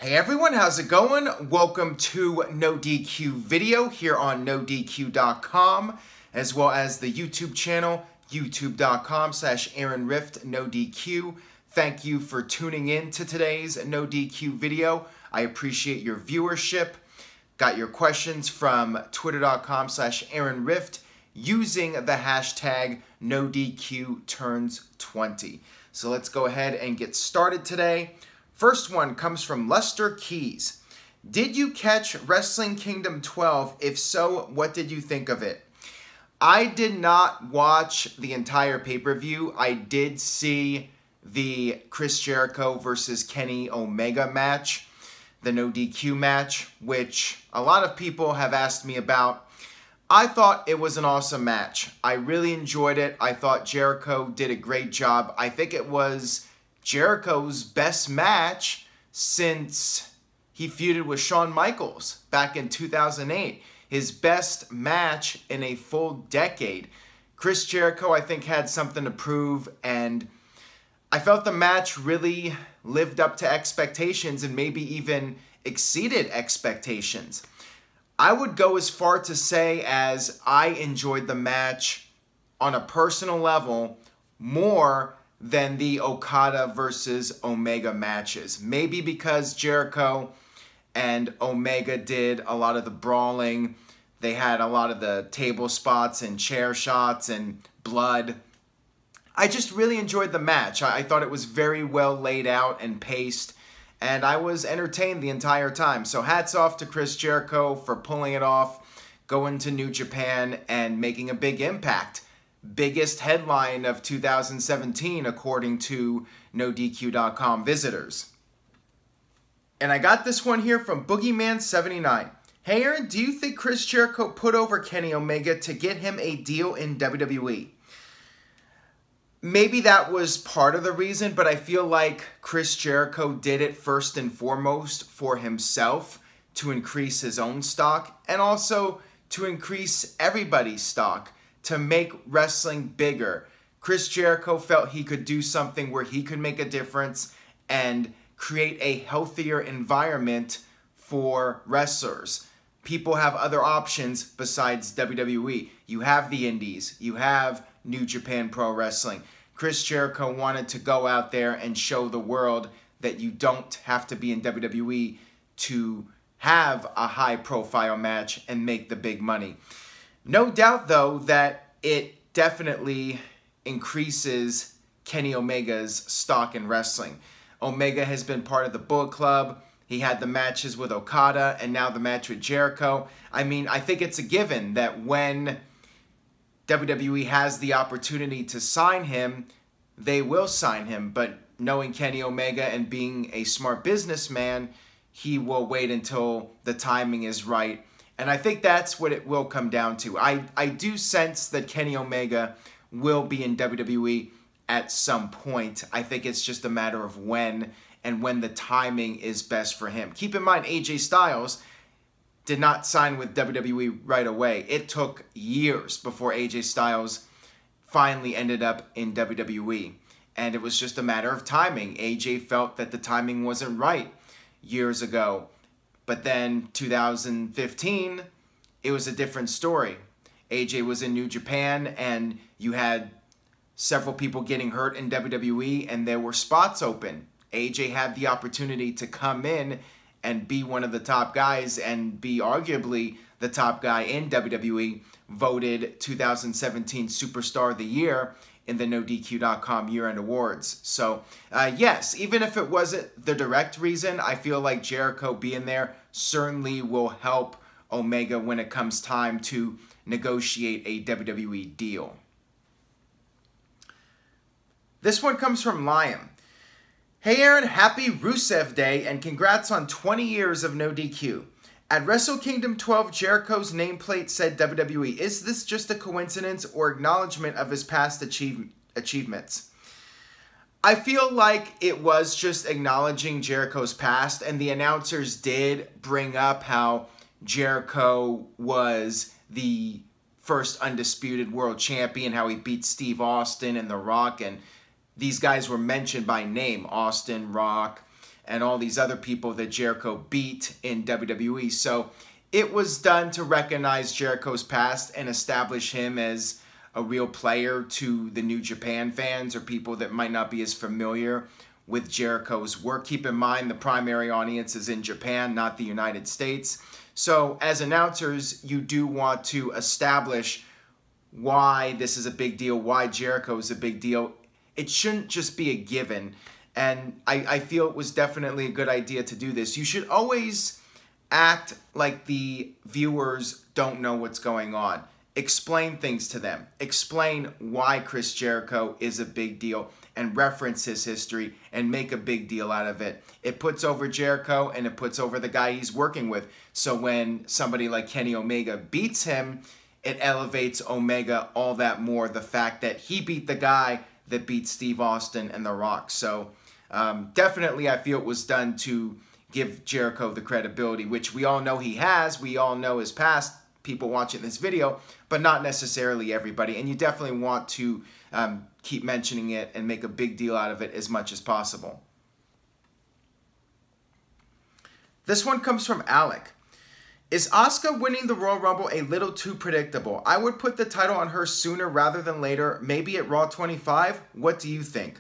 Hey everyone, how's it going? Welcome to NoDQ video here on NoDQ.com, as well as the YouTube channel, youtube.com/AaronRift_NoDQ. Thank you for tuning in to today's NoDQ video. I appreciate your viewership. Got your questions from twitter.com/AaronRift using the hashtag NoDQTurns20. So let's go ahead and get started today. First one comes from Lester Keys. Did you catch Wrestle Kingdom 12? If so, what did you think of it? I did not watch the entire pay-per-view. I did see the Chris Jericho versus Kenny Omega match, the no DQ match, which a lot of people have asked me about. I thought it was an awesome match. I really enjoyed it. I thought Jericho did a great job. I think it was Jericho's best match since he feuded with Shawn Michaels back in 2008. His best match in a full decade. Chris Jericho, I think, had something to prove, and I felt the match really lived up to expectations and maybe even exceeded expectations. I would go as far to say as I enjoyed the match on a personal level more than the Okada versus Omega matches. Maybe because Jericho and Omega did a lot of the brawling. They had a lot of the table spots and chair shots and blood. I just really enjoyed the match. I thought it was very well laid out and paced, and I was entertained the entire time. So hats off to Chris Jericho for pulling it off, going to New Japan and making a big impact. Biggest headline of 2017 according to NoDQ.com visitors. And I got this one here from Boogeyman79. Hey Aaron, do you think Chris Jericho put over Kenny Omega to get him a deal in WWE? Maybe that was part of the reason, but I feel like Chris Jericho did it first and foremost for himself to increase his own stock and also to increase everybody's stock, to make wrestling bigger. Chris Jericho felt he could do something where he could make a difference and create a healthier environment for wrestlers. People have other options besides WWE. You have the Indies. You have New Japan Pro Wrestling. Chris Jericho wanted to go out there and show the world that you don't have to be in WWE to have a high-profile match and make the big money. No doubt, though, that it definitely increases Kenny Omega's stock in wrestling. Omega has been part of the Bullet Club. He had the matches with Okada and now the match with Jericho. I mean, I think it's a given that when WWE has the opportunity to sign him, they will sign him. But knowing Kenny Omega and being a smart businessman, he will wait until the timing is right. And I think that's what it will come down to. I do sense that Kenny Omega will be in WWE at some point. I think it's just a matter of when and when the timing is best for him. Keep in mind, AJ Styles did not sign with WWE right away. It took years before AJ Styles finally ended up in WWE. And it was just a matter of timing. AJ felt that the timing wasn't right years ago. But then 2015, it was a different story. AJ was in New Japan and you had several people getting hurt in WWE and there were spots open. AJ had the opportunity to come in and be one of the top guys and be arguably the top guy in WWE, voted 2017 Superstar of the Year in the NoDQ.com year-end awards. So, yes, even if it wasn't the direct reason, I feel like Jericho being there certainly will help Omega when it comes time to negotiate a WWE deal. This one comes from Liam. Hey Aaron, happy Rusev Day and congrats on 20 years of NoDQ. At Wrestle Kingdom 12, Jericho's nameplate said WWE. Is this just a coincidence or acknowledgement of his past achievements? I feel like it was just acknowledging Jericho's past, and the announcers did bring up how Jericho was the first undisputed world champion, how he beat Steve Austin and The Rock, and these guys were mentioned by name, Austin, Rock, and all these other people that Jericho beat in WWE. So it was done to recognize Jericho's past and establish him as a real player to the New Japan fans or people that might not be as familiar with Jericho's work. Keep in mind the primary audience is in Japan, not the United States. So as announcers, you do want to establish why this is a big deal, why Jericho is a big deal. It shouldn't just be a given. And I feel it was definitely a good idea to do this. You should always act like the viewers don't know what's going on. Explain things to them. Explain why Chris Jericho is a big deal and reference his history and make a big deal out of it. It puts over Jericho and it puts over the guy he's working with. So when somebody like Kenny Omega beats him, it elevates Omega all that more. The fact that he beat the guy that beat Steve Austin and The Rock. So definitely I feel it was done to give Jericho the credibility, which we all know he has. We all know his past, people watching this video, but not necessarily everybody. And you definitely want to keep mentioning it and make a big deal out of it as much as possible. This one comes from Alec. Is Asuka winning the Royal Rumble a little too predictable? I would put the title on her sooner rather than later, maybe at Raw 25. What do you think?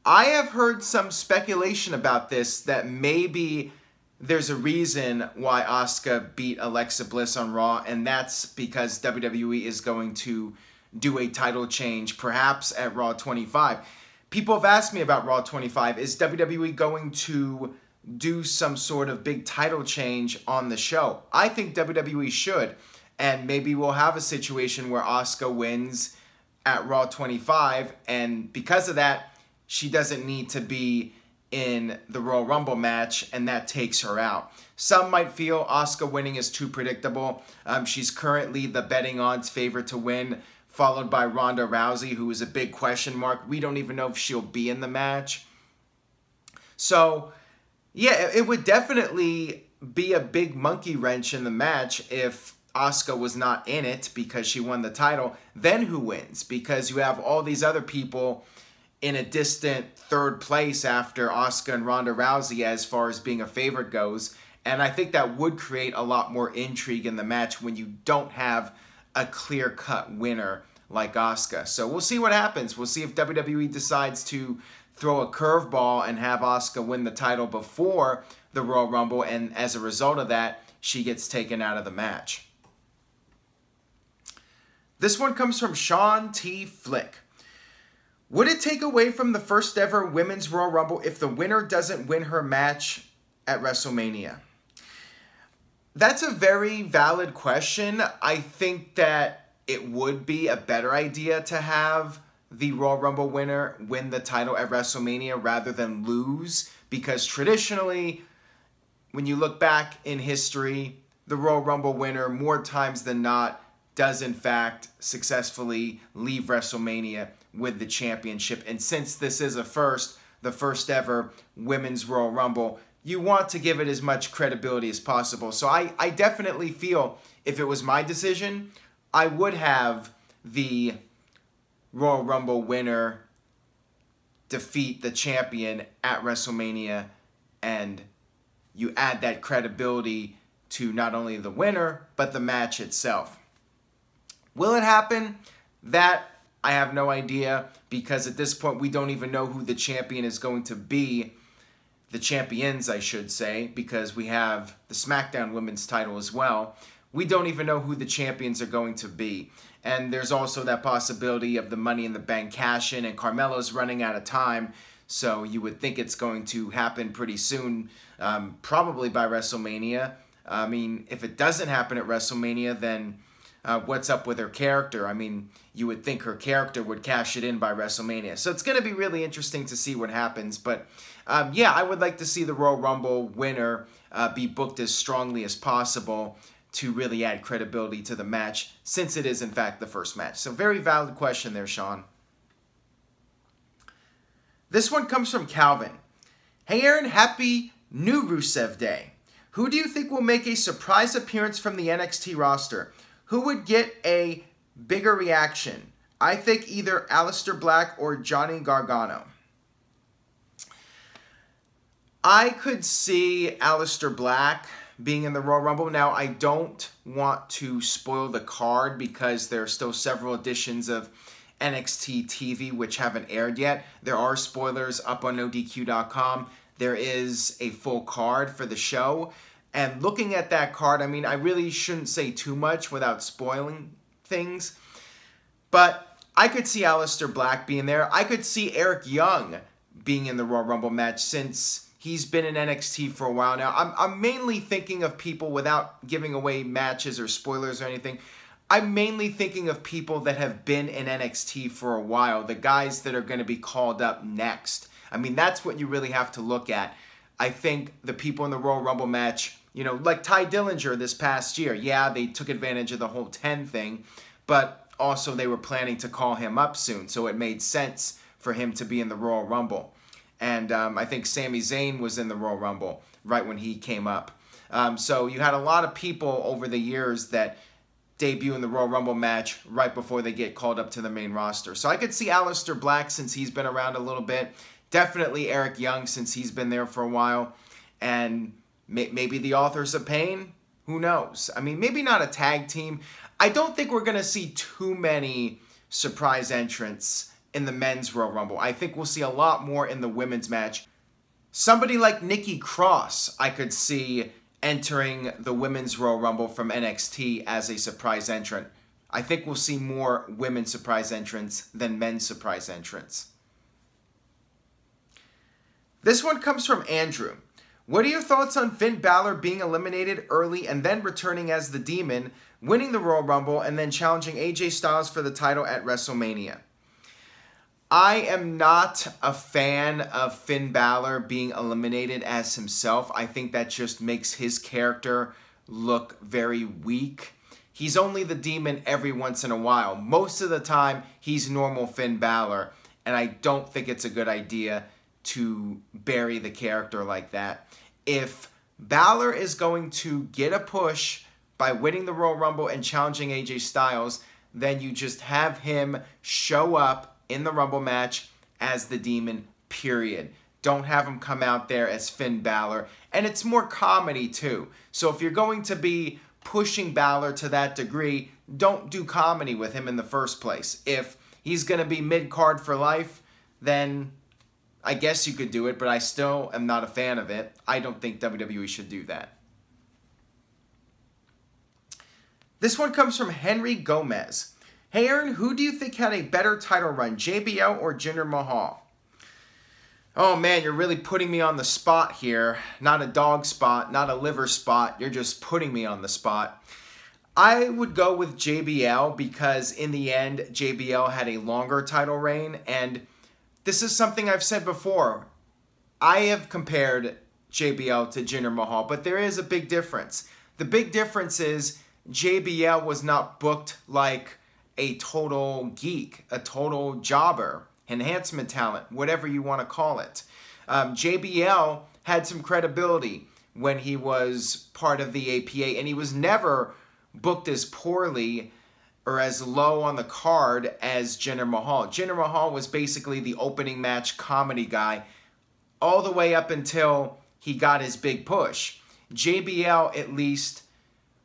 I have heard some speculation about this, that maybe there's a reason why Asuka beat Alexa Bliss on Raw, and that's because WWE is going to do a title change, perhaps at Raw 25. People have asked me about Raw 25. Is WWE going to do some sort of big title change on the show? I think WWE should, and maybe we'll have a situation where Asuka wins at Raw 25, and because of that, she doesn't need to be in the Royal Rumble match, and that takes her out. Some might feel Asuka winning is too predictable. She's currently the betting odds favorite to win, followed by Ronda Rousey, who is a big question mark. We don't even know if she'll be in the match. So, yeah, it would definitely be a big monkey wrench in the match if Asuka was not in it because she won the title. Then who wins? Because you have all these other people in a distant third place after Asuka and Ronda Rousey as far as being a favorite goes. And I think that would create a lot more intrigue in the match when you don't have a clear-cut winner like Asuka. So we'll see what happens. We'll see if WWE decides to throw a curveball and have Asuka win the title before the Royal Rumble, and as a result of that, she gets taken out of the match. This one comes from Sean T. Flick. Would it take away from the first ever Women's Royal Rumble if the winner doesn't win her match at WrestleMania? That's a very valid question. I think that it would be a better idea to have the Royal Rumble winner win the title at WrestleMania rather than lose, because traditionally, when you look back in history, the Royal Rumble winner more times than not does in fact successfully leave WrestleMania with the championship. And since this is the first ever Women's Royal Rumble, you want to give it as much credibility as possible. So I definitely feel if it was my decision, I would have the Royal Rumble winner defeat the champion at WrestleMania, and you add that credibility to not only the winner, but the match itself. Will it happen? That I have no idea, because at this point we don't even know who the champion is going to be. The champions, I should say, because we have the SmackDown Women's title as well. We don't even know who the champions are going to be. And there's also that possibility of the Money in the Bank cash-in, and Carmelo's running out of time, so you would think it's going to happen pretty soon, probably by WrestleMania. I mean, if it doesn't happen at WrestleMania, then what's up with her character? I mean, you would think her character would cash it in by WrestleMania. So it's going to be really interesting to see what happens. But yeah, I would like to see the Royal Rumble winner be booked as strongly as possible to really add credibility to the match, since it is in fact the first match. So very valid question there, Sean. This one comes from Calvin. Hey Aaron, happy new Rusev Day. Who do you think will make a surprise appearance from the NXT roster? Who would get a bigger reaction? I think either Aleister Black or Johnny Gargano. I could see Aleister Black being in the Royal Rumble. Now, I don't want to spoil the card because there are still several editions of NXT TV which haven't aired yet. There are spoilers up on NoDQ.com. There is a full card for the show. And looking at that card, I mean, I really shouldn't say too much without spoiling things. But I could see Aleister Black being there. I could see Eric Young being in the Royal Rumble match since he's been in NXT for a while now. I'm mainly thinking of people, without giving away matches or spoilers or anything, I'm mainly thinking of people that have been in NXT for a while, the guys that are going to be called up next. I mean, that's what you really have to look at. I think the people in the Royal Rumble match, you know, like Ty Dillinger this past year, yeah, they took advantage of the whole 10 thing, but also they were planning to call him up soon, so it made sense for him to be in the Royal Rumble. And I think Sami Zayn was in the Royal Rumble right when he came up. So you had a lot of people over the years that debut in the Royal Rumble match right before they get called up to the main roster. So I could see Aleister Black since he's been around a little bit. Definitely Eric Young since he's been there for a while. And maybe the Authors of Pain. Who knows? I mean, maybe not a tag team. I don't think we're going to see too many surprise entrants in the men's Royal Rumble. I think we'll see a lot more in the women's match. Somebody like Nikki Cross I could see entering the women's Royal Rumble from NXT as a surprise entrant. I think we'll see more women's surprise entrants than men's surprise entrants. This one comes from Andrew. What are your thoughts on Finn Balor being eliminated early and then returning as the Demon, winning the Royal Rumble, and then challenging AJ Styles for the title at WrestleMania? I am not a fan of Finn Balor being eliminated as himself. I think that just makes his character look very weak. He's only the Demon every once in a while. Most of the time, he's normal Finn Balor, and I don't think it's a good idea to bury the character like that. If Balor is going to get a push by winning the Royal Rumble and challenging AJ Styles, then you just have him show up in the Rumble match as the Demon, period. Don't have him come out there as Finn Balor. And it's more comedy too. So if you're going to be pushing Balor to that degree, don't do comedy with him in the first place. If he's going to be mid-card for life, then I guess you could do it, but I still am not a fan of it. I don't think WWE should do that. This one comes from Henry Gomez. Hey Aaron, who do you think had a better title run, JBL or Jinder Mahal? Oh man, you're really putting me on the spot here. Not a dog spot, not a liver spot. You're just putting me on the spot. I would go with JBL because in the end, JBL had a longer title reign, and this is something I've said before. I have compared JBL to Jinder Mahal, but there is a big difference. The big difference is JBL was not booked like a total geek, a total jobber, enhancement talent, whatever you want to call it. JBL had some credibility when he was part of the APA, and he was never booked as poorly or as low on the card as Jinder Mahal. Jinder Mahal was basically the opening match comedy guy all the way up until he got his big push. JBL, at least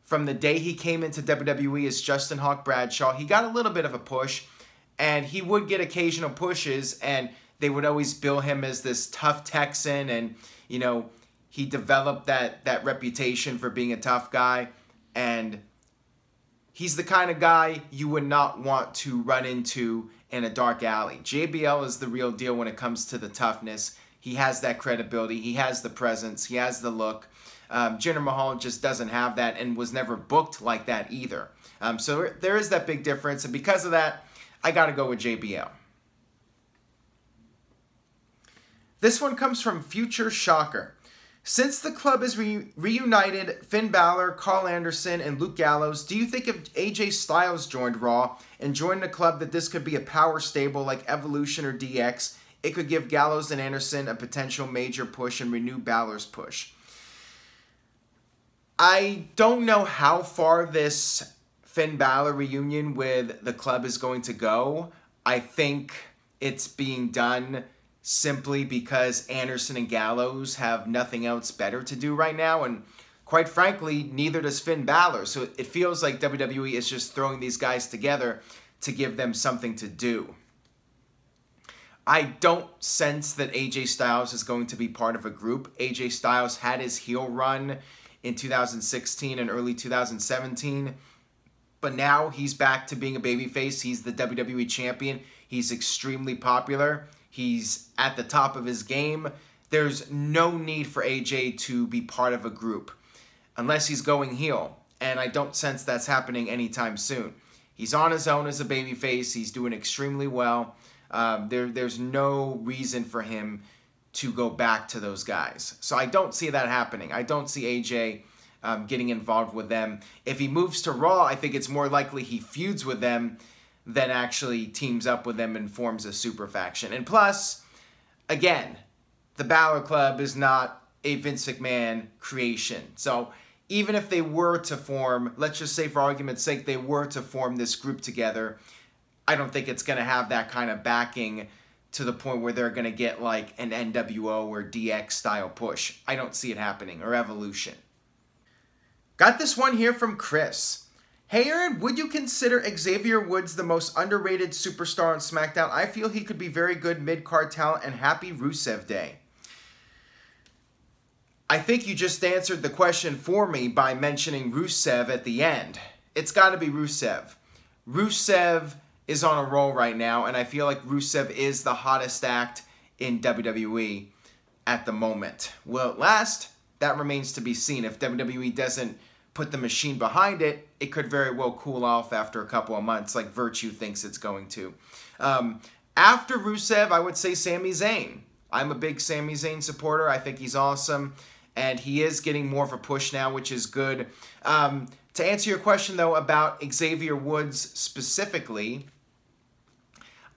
from the day he came into WWE as Justin Hawk Bradshaw, he got a little bit of a push, and he would get occasional pushes, and they would always bill him as this tough Texan, and, you know, he developed that reputation for being a tough guy, and he's the kind of guy you would not want to run into in a dark alley. JBL is the real deal when it comes to the toughness. He has that credibility. He has the presence. He has the look. Jinder Mahal just doesn't have that and was never booked like that either. So there is that big difference, and because of that, I got to go with JBL. This one comes from Future Shocker. Since the club is reunited, Finn Balor, Carl Anderson, and Luke Gallows, do you think if AJ Styles joined Raw and joined the club that this could be a power stable like Evolution or DX? It could give Gallows and Anderson a potential major push and renew Balor's push. I don't know how far this Finn Balor reunion with the club is going to go. I think it's being done simply because Anderson and Gallows have nothing else better to do right now, and quite frankly, neither does Finn Balor. So it feels like WWE is just throwing these guys together to give them something to do. I don't sense that AJ Styles is going to be part of a group. AJ Styles had his heel run in 2016 and early 2017, but now he's back to being a babyface. He's the WWE champion. He's extremely popular. He's at the top of his game. There's no need for AJ to be part of a group unless he's going heel, and I don't sense that's happening anytime soon. He's on his own as a babyface. He's doing extremely well. There's no reason for him to go back to those guys. So I don't see that happening. I don't see AJ getting involved with them. If he moves to Raw, I think it's more likely he feuds with them than actually teams up with them and forms a super faction. And plus, again, the Balor Club is not a Vince McMahon creation. So even if they were to form, let's just say for argument's sake, they were to form this group together, I don't think it's going to have that kind of backing to the point where they're going to get like an NWO or DX style push. I don't see it happening, or Evolution. Got this one here from Chris. Hey Aaron, would you consider Xavier Woods the most underrated superstar on SmackDown? I feel he could be very good mid-card talent, and happy Rusev Day. I think you just answered the question for me by mentioning Rusev at the end. It's got to be Rusev. Rusev is on a roll right now, and I feel like Rusev is the hottest act in WWE at the moment. Will it last? That remains to be seen. If WWE doesn't put the machine behind it, it could very well cool off after a couple of months, like Virtue thinks it's going to. After Rusev, I would say Sami Zayn. I'm a big Sami Zayn supporter. I think he's awesome, and he is getting more of a push now, which is good. To answer your question, though, about Xavier Woods specifically,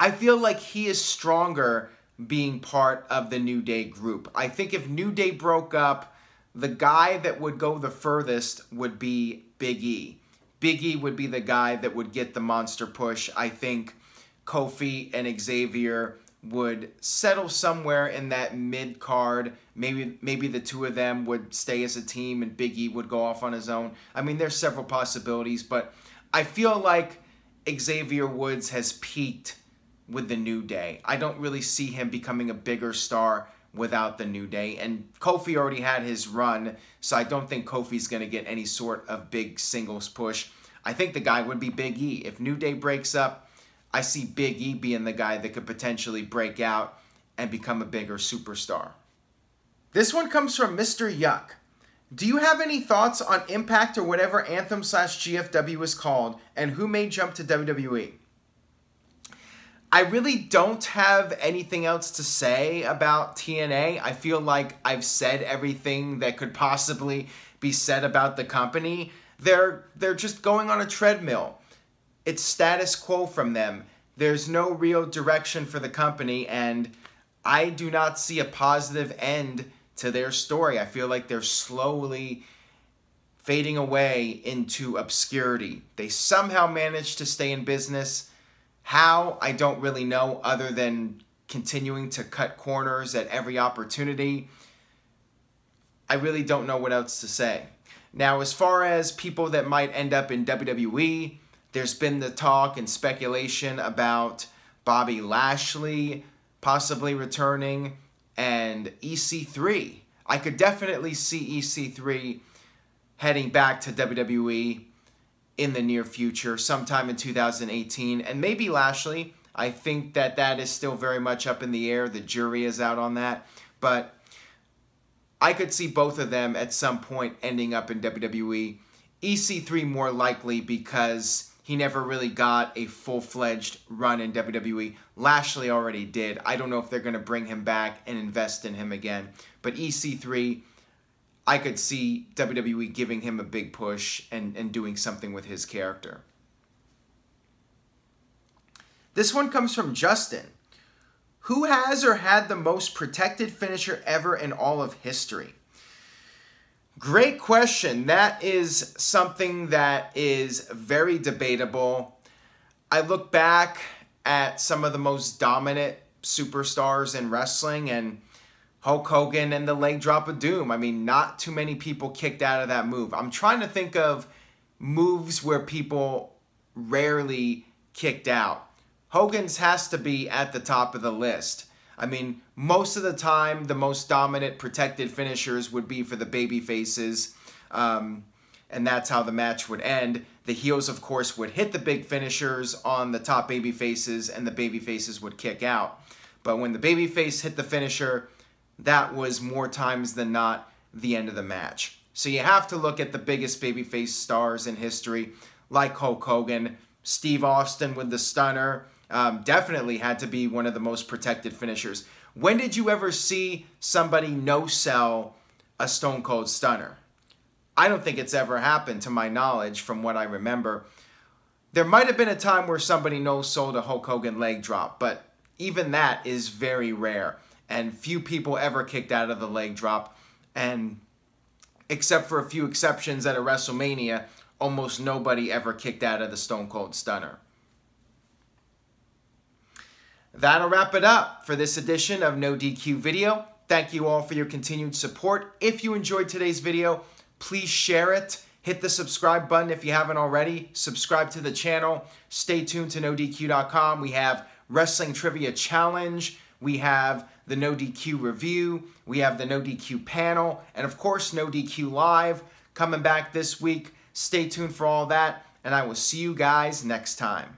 I feel like he is stronger being part of the New Day group. I think if New Day broke up, the guy that would go the furthest would be Big E. Big E would be the guy that would get the monster push. I think Kofi and Xavier would settle somewhere in that mid-card. Maybe the two of them would stay as a team and Big E would go off on his own. I mean, there's several possibilities, but I feel like Xavier Woods has peaked with the New Day. I don't really see him becoming a bigger star without the New Day, and Kofi already had his run, so I don't think Kofi's going to get any sort of big singles push. I think the guy would be Big E. If New Day breaks up, I see Big E being the guy that could potentially break out and become a bigger superstar. This one comes from Mr. Yuck. Do you have any thoughts on Impact or whatever Anthem/GFW is called, and who may jump to WWE? I really don't have anything else to say about TNA. I feel like I've said everything that could possibly be said about the company. They're just going on a treadmill. It's status quo from them. There's no real direction for the company, and I do not see a positive end to their story. I feel like they're slowly fading away into obscurity. They somehow managed to stay in business. How, I don't really know, other than continuing to cut corners at every opportunity. I really don't know what else to say. Now, as far as people that might end up in WWE, there's been the talk and speculation about Bobby Lashley possibly returning and EC3. I could definitely see EC3 heading back to WWE in the near future, sometime in 2018, and maybe Lashley. I think that is still very much up in the air. The jury is out on that, but I could see both of them at some point ending up in WWE. EC3 more likely because he never really got a full-fledged run in WWE. Lashley already did. I don't know if they're going to bring him back and invest in him again, but EC3, I could see WWE giving him a big push and doing something with his character. This one comes from Justin. Who has or had the most protected finisher ever in all of history? Great question. That is something that is very debatable. I look back at some of the most dominant superstars in wrestling, and Hulk Hogan and the leg drop of doom. I mean, not too many people kicked out of that move. I'm trying to think of moves where people rarely kicked out. Hogan's has to be at the top of the list. I mean, most of the time, the most dominant protected finishers would be for the baby faces, and that's how the match would end. The heels, of course, would hit the big finishers on the top baby faces, and the baby faces would kick out. But when the baby face hit the finisher, that was more times than not the end of the match. So you have to look at the biggest babyface stars in history, like Hulk Hogan. Steve Austin with the stunner definitely had to be one of the most protected finishers. When did you ever see somebody no-sell a Stone Cold Stunner? I don't think it's ever happened, to my knowledge, from what I remember. There might have been a time where somebody no-sold a Hulk Hogan leg drop, but even that is very rare. And few people ever kicked out of the leg drop. And except for a few exceptions at a WrestleMania, almost nobody ever kicked out of the Stone Cold Stunner. That'll wrap it up for this edition of No DQ Video. Thank you all for your continued support. If you enjoyed today's video, please share it. Hit the subscribe button if you haven't already. Subscribe to the channel. Stay tuned to NoDQ.com. We have Wrestling Trivia Challenge. We have the No DQ Review. We have the No DQ Panel. And of course, No DQ Live coming back this week. Stay tuned for all that. And I will see you guys next time.